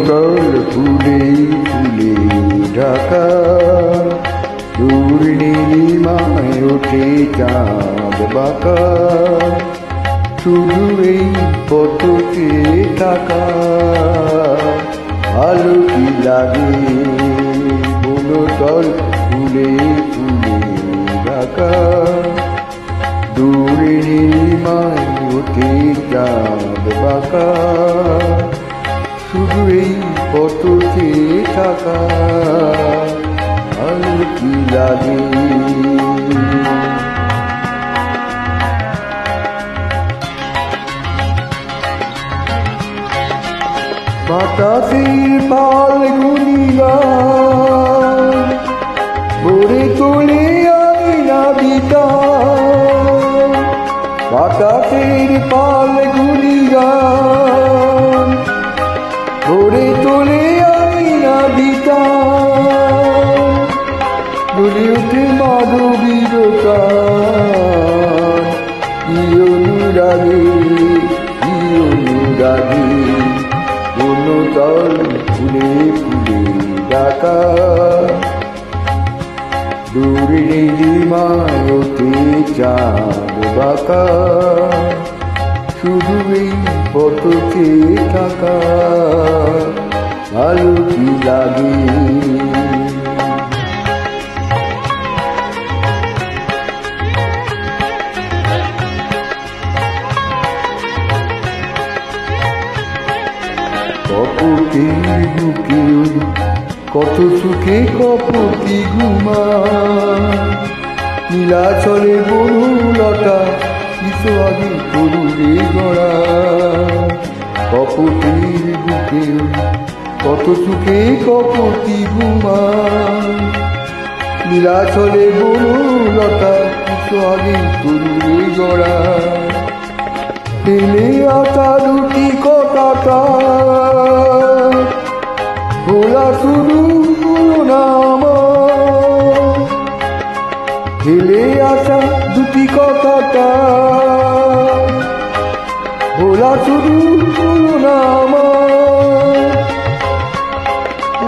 বনতল ফুলে ফুলে ঢাকা, দূর নীলিমায় ওঠে চাঁদ বাঁকা, শুধু এই পথে থাকা ভালো কি লাগে। বনতল ফুলে ফুলে ঢাকা, দূর নীলিমায় ওঠে চাঁদ বাঁকা, শুধু এই পথে থাকা ভালো কি লাগে। বাতাসের ফাল্গুনি গান ভরে তোলে আয়না বিতান, বাতাসের ফাল্গুনি গান ভরে তোলে আয়না বিতান, বলে ওঠে মাধবীর গান। কি অনুরাগে কি অনুরাগে, বনতল ফুলে ফুলে ঢাকা, দূর নীলিমায় ওঠে চাঁদ বাঁকা, শুধু এই পথে থাকা ভালো কি লাগে। কপটের বুকে কত সুখে কপটি ঘুমা, নীলাচলে বনলতা কিশো আগে তরুণে গড়া। কপটের বুকে কত সুখে কপটি ঘুমা, নীলাচলে বনলতা কিশো আগে তরুণে গড়া। পেলে আটা রুটি কটাটা ভোলা শুধু নাম, ঢেলে আসা দুটি কথাটা ভোলা শুধু নাম।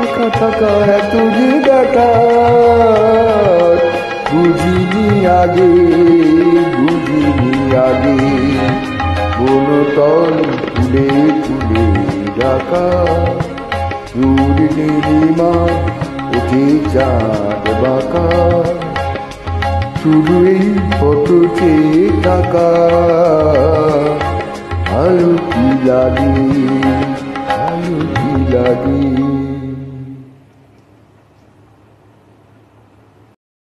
একা থাকা এত যে দেখা বুঝিনি আগে, বুঝিনি আগে। বনতল ফুলে ফুলে ঢাকা, দূর নীলিমায় ওঠে চাঁদ বাঁকা, শুধু এই পথে থাকা ভালো কি লাগে, ভালো কি লাগে।